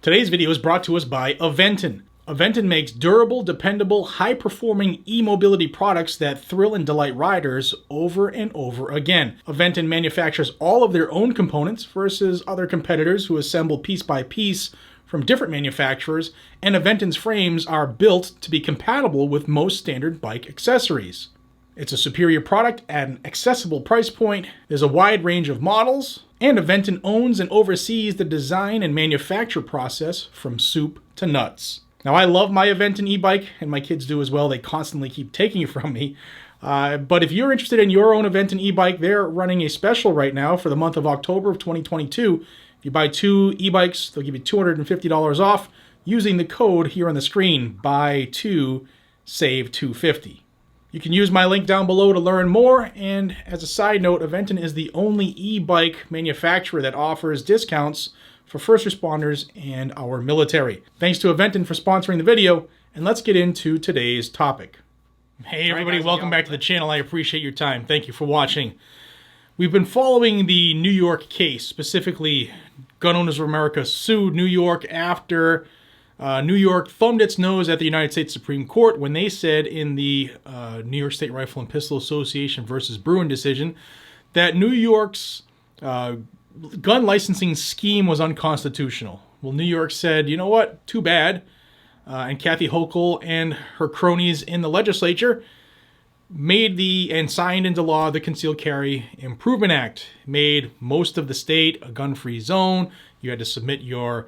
Today's video is brought to us by Aventon. Aventon makes durable, dependable, high-performing e-mobility products that thrill and delight riders over and over again. Aventon manufactures all of their own components versus other competitors who assemble piece by piece from different manufacturers, and Aventon's frames are built to be compatible with most standard bike accessories. It's a superior product at an accessible price point. There's a wide range of models, and Aventon owns and oversees the design and manufacture process from soup to nuts. Now, I love my Aventon e-bike, and my kids do as well. They constantly keep taking it from me. But if you're interested in your own Aventon e-bike, they're running a special right now for the month of October of 2022. If you buy 2 e-bikes, they'll give you $250 off using the code here on the screen, buy 2, save $250. You can use my link down below to learn more, and as a side note, Aventon is the only e-bike manufacturer that offers discounts for first responders and our military. Thanks to Aventon for sponsoring the video, and let's get into today's topic. Hey everybody, welcome back to the channel. I appreciate your time. Thank you for watching. We've been following the New York case, specifically Gun Owners of America sued New York after New York thumbed its nose at the United States Supreme Court when they said in the New York State Rifle and Pistol Association versus Bruin decision that New York's gun licensing scheme was unconstitutional. Well, New York said, you know what, too bad. And Kathy Hochul and her cronies in the legislature made and signed into law the Concealed Carry Improvement Act, made most of the state a gun-free zone. You had to submit your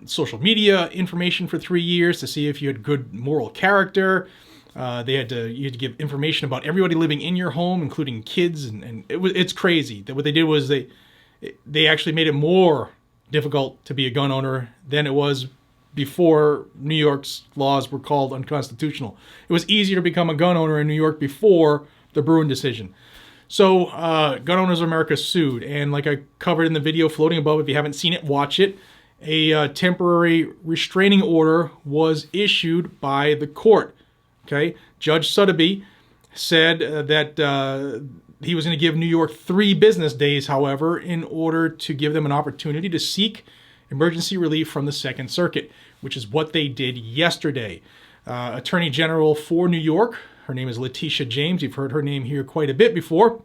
social media information for 3 years to see if you had good moral character. You had to give information about everybody living in your home, including kids, and it's crazy. What they did was they actually made it more difficult to be a gun owner than it was before New York's laws were called unconstitutional. It was easier to become a gun owner in New York before the Bruin decision. So Gun Owners of America sued, and like I covered in the video floating above, if you haven't seen it, watch it. A temporary restraining order was issued by the court. Okay, Judge Sotheby said that he was going to give New York 3 business days, however, in order to give them an opportunity to seek emergency relief from the Second Circuit, which is what they did yesterday. Attorney General for New York, her name is Letitia James. You've heard her name here quite a bit before.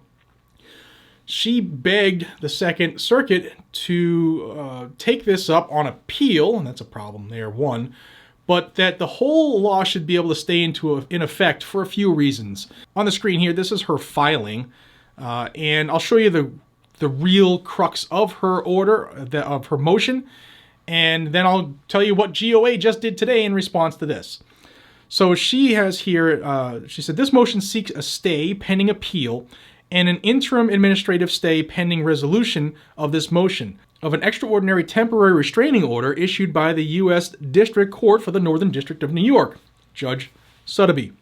She begged the Second Circuit to take this up on appeal, and that's a problem there, one, but that the whole law should be able to stay in effect for a few reasons. On the screen here, this is her filing, and I'll show you the real crux of her order, of her motion, and then I'll tell you what GOA just did today in response to this. So she has here, she said, this motion seeks a stay pending appeal and an interim administrative stay pending resolution of this motion of an extraordinary temporary restraining order issued by the U.S. District Court for the Northern District of New York, Judge Sotheby,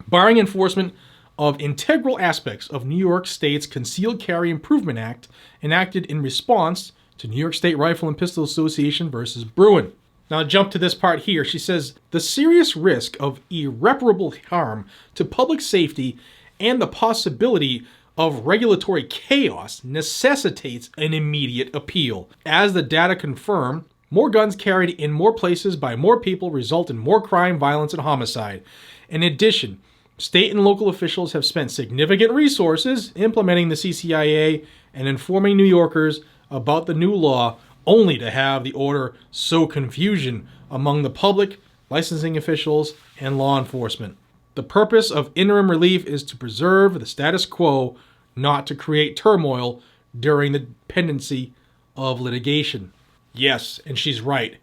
barring enforcement of integral aspects of New York State's Concealed Carry Improvement Act enacted in response to New York State Rifle and Pistol Association versus Bruin. Now jump to this part here. She says, the serious risk of irreparable harm to public safety and the possibility of regulatory chaos necessitates an immediate appeal. As the data confirm, more guns carried in more places by more people result in more crime, violence, and homicide. In addition, state and local officials have spent significant resources implementing the CCIA and informing New Yorkers about the new law, only to have the order sow confusion among the public, licensing officials, and law enforcement. The purpose of interim relief is to preserve the status quo, not to create turmoil during the pendency of litigation. Yes, and she's right.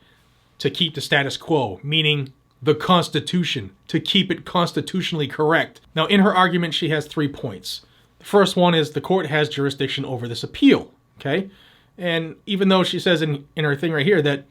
To keep the status quo, meaning the Constitution, to keep it constitutionally correct. Now, in her argument, she has 3 points. The first one is the court has jurisdiction over this appeal, okay? And even though she says in her thing right here that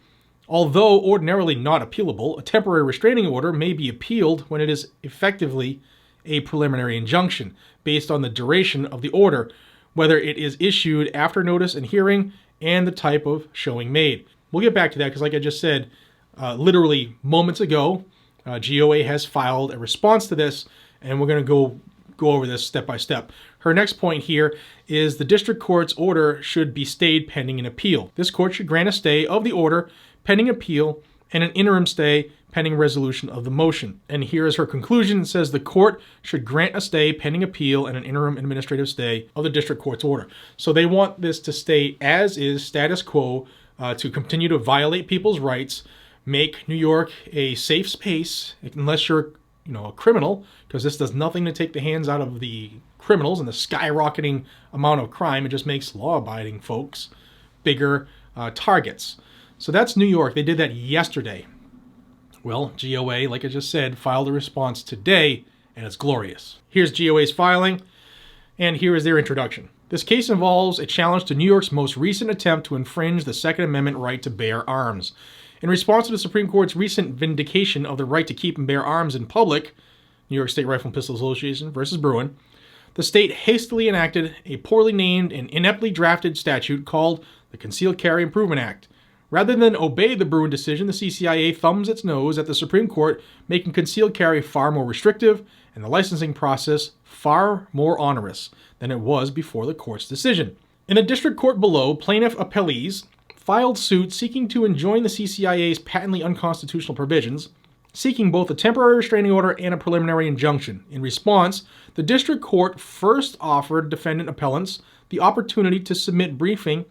although ordinarily not appealable, a temporary restraining order may be appealed when it is effectively a preliminary injunction based on the duration of the order, whether it is issued after notice and hearing, and the type of showing made. We'll get back to that because like I just said, literally moments ago, GOA has filed a response to this, and we're going to go over this step by step. Her next point here is the district court's order should be stayed pending an appeal. This court should grant a stay of the order pending appeal, and an interim stay pending resolution of the motion. And here is her conclusion. It says the court should grant a stay pending appeal and an interim administrative stay of the district court's order. So they want this to stay as is, status quo, to continue to violate people's rights, make New York a safe space, unless you're a criminal, because this does nothing to take the hands out of the criminals and the skyrocketing amount of crime. It just makes law-abiding folks bigger targets. So that's New York. They did that yesterday. Well, GOA, like I just said, filed a response today, and it's glorious. Here's GOA's filing, and here is their introduction. This case involves a challenge to New York's most recent attempt to infringe the Second Amendment right to bear arms. In response to the Supreme Court's recent vindication of the right to keep and bear arms in public, New York State Rifle and Pistol Association versus Bruin, the state hastily enacted a poorly named and ineptly drafted statute called the Concealed Carry Improvement Act. Rather than obey the Bruin decision, the CCIA thumbs its nose at the Supreme Court, making concealed carry far more restrictive and the licensing process far more onerous than it was before the court's decision. In the district court below, plaintiff appellees filed suit seeking to enjoin the CCIA's patently unconstitutional provisions, seeking both a temporary restraining order and a preliminary injunction. In response, the district court first offered defendant appellants the opportunity to submit briefing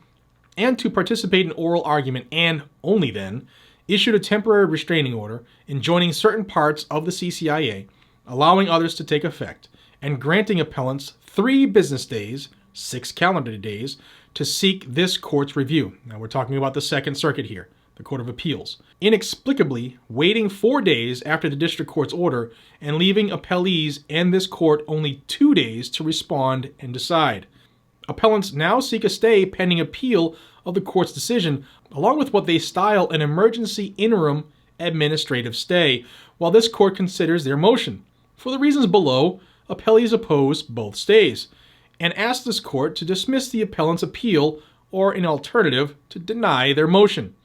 and to participate in oral argument, and only then issued a temporary restraining order enjoining certain parts of the CCIA, allowing others to take effect, and granting appellants 3 business days, 6 calendar days, to seek this court's review. Now we're talking about the Second Circuit here, the Court of Appeals. Inexplicably, waiting 4 days after the district court's order and leaving appellees and this court only 2 days to respond and decide. Appellants now seek a stay pending appeal of the court's decision, along with what they style an emergency interim administrative stay, while this court considers their motion. For the reasons below, appellees oppose both stays, and ask this court to dismiss the appellant's appeal, or in alternative, to deny their motion.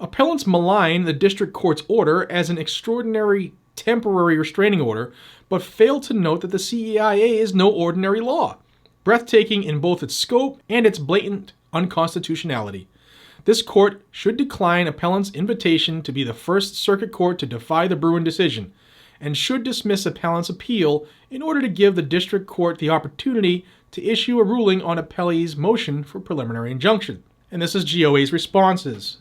Appellants malign the district court's order as an extraordinary temporary restraining order, but fail to note that the CCIA is no ordinary law, breathtaking in both its scope and its blatant unconstitutionality. This court should decline appellant's invitation to be the First Circuit Court to defy the Bruin decision, and should dismiss appellant's appeal in order to give the district court the opportunity to issue a ruling on appellee's motion for preliminary injunction. And this is GOA's responses.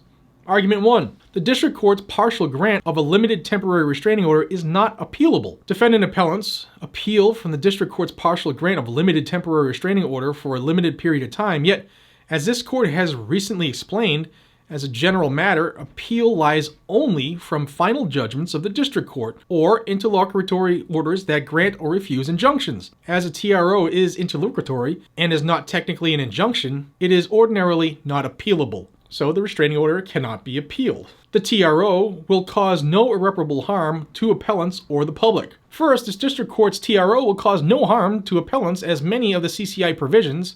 Argument 1. The district court's partial grant of a limited temporary restraining order is not appealable. Defendant appellants appeal from the district court's partial grant of a limited temporary restraining order for a limited period of time, yet, as this court has recently explained, as a general matter, appeal lies only from final judgments of the district court, or interlocutory orders that grant or refuse injunctions. As a TRO is interlocutory and is not technically an injunction, it is ordinarily not appealable. So the restraining order cannot be appealed. The TRO will cause no irreparable harm to appellants or the public. First, this district court's TRO will cause no harm to appellants, as many of the CCI provisions,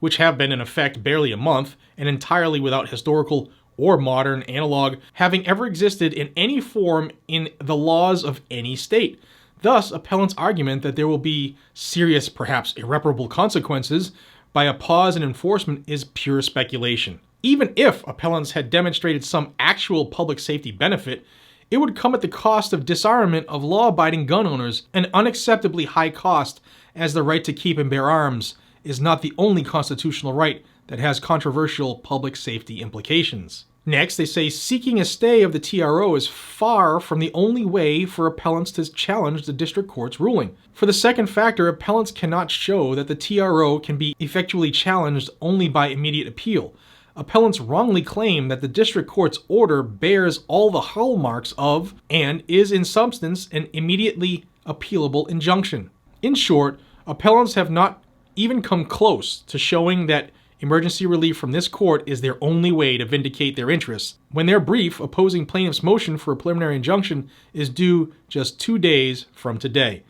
which have been in effect barely a month and entirely without historical or modern analog having ever existed in any form in the laws of any state. Thus, appellants' argument that there will be serious, perhaps irreparable consequences by a pause in enforcement is pure speculation. Even if appellants had demonstrated some actual public safety benefit, it would come at the cost of disarmament of law-abiding gun owners, an unacceptably high cost, as the right to keep and bear arms is not the only constitutional right that has controversial public safety implications. Next, they say seeking a stay of the TRO is far from the only way for appellants to challenge the district court's ruling. For the second factor, appellants cannot show that the TRO can be effectually challenged only by immediate appeal. Appellants wrongly claim that the district court's order bears all the hallmarks of and is in substance an immediately appealable injunction. In short, appellants have not even come close to showing that emergency relief from this court is their only way to vindicate their interests, when their brief opposing plaintiff's motion for a preliminary injunction is due just 2 days from today.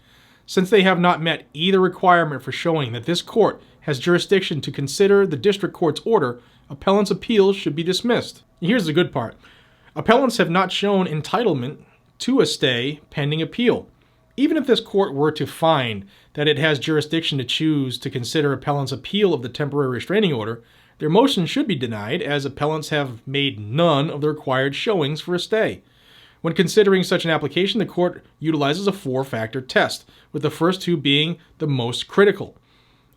Since they have not met either requirement for showing that this court has jurisdiction to consider the district court's order, appellants' appeals should be dismissed. Here's the good part. Appellants have not shown entitlement to a stay pending appeal. Even if this court were to find that it has jurisdiction to choose to consider appellants' appeal of the temporary restraining order, Their motion should be denied, as appellants have made none of the required showings for a stay. When considering such an application, the court utilizes a 4-factor test, with the first 2 being the most critical.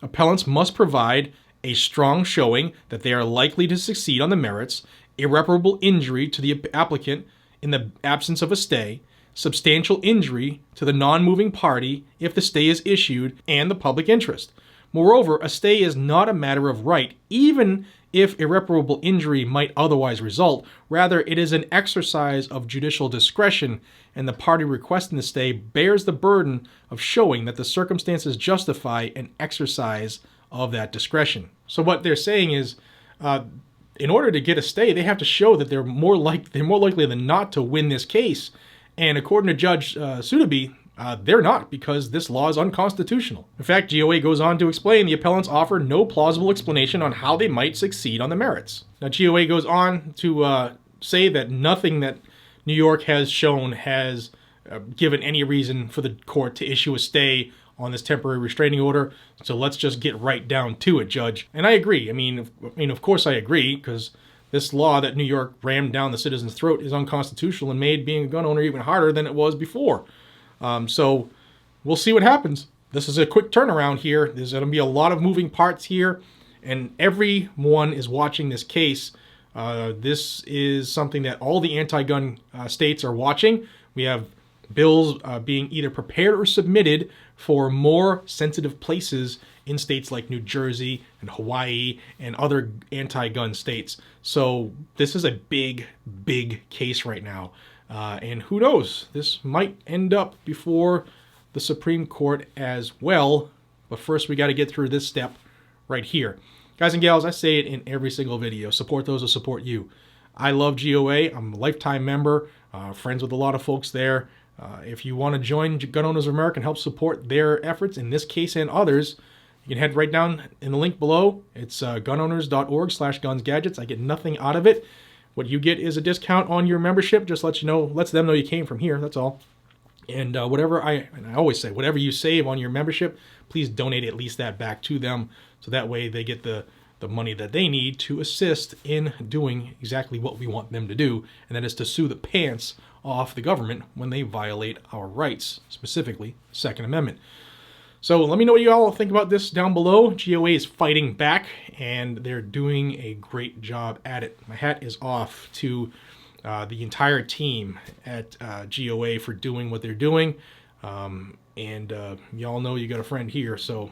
Appellants must provide a strong showing that they are likely to succeed on the merits, irreparable injury to the applicant in the absence of a stay, substantial injury to the non-moving party if the stay is issued, and the public interest. Moreover, a stay is not a matter of right, even if irreparable injury might otherwise result. Rather, it is an exercise of judicial discretion, and the party requesting the stay bears the burden of showing that the circumstances justify an exercise of that discretion. So what they're saying is, in order to get a stay, they have to show that they're more likely than not to win this case. And according to Judge Sudaby, they're not, because this law is unconstitutional. In fact, GOA goes on to explain the appellants offer no plausible explanation on how they might succeed on the merits. Now, GOA goes on to say that nothing that New York has shown has given any reason for the court to issue a stay on this temporary restraining order. So let's just get right down to it, Judge. And I agree. I mean, of course I agree, because this law that New York rammed down the citizen's throat is unconstitutional and made being a gun owner even harder than it was before. So we'll see what happens. This is a quick turnaround here. There's going to be a lot of moving parts here, and everyone is watching this case. This is something that all the anti-gun states are watching. We have bills being either prepared or submitted for more sensitive places in states like New Jersey and Hawaii and other anti-gun states. So this is a big, big case right now. And who knows, this might end up before the Supreme Court as well. But first, we got to get through this step right here. Guys and gals, I say it in every single video. Support those who support you. I love GOA. I'm a lifetime member, friends with a lot of folks there. If you want to join Gun Owners of America and help support their efforts in this case and others, you can head right down in the link below. It's gunowners.org/GunsGadgets. I get nothing out of it. What you get is a discount on your membership. Just lets them know you came from here. That's all. And I always say, whatever you save on your membership, please donate at least that back to them, so that way they get the money that they need to assist in doing exactly what we want them to do, and that is to sue the pants off the government when they violate our rights, specifically the Second Amendment. So let me know what you all think about this down below. GOA is fighting back, and they're doing a great job at it. My hat is off to the entire team at GOA for doing what they're doing. Y'all know you got a friend here, so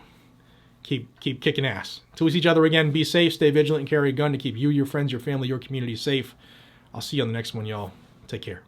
keep kicking ass. Until we see each other again, be safe, stay vigilant, and carry a gun to keep you, your friends, your family, your community safe. I'll see you on the next one, y'all. Take care.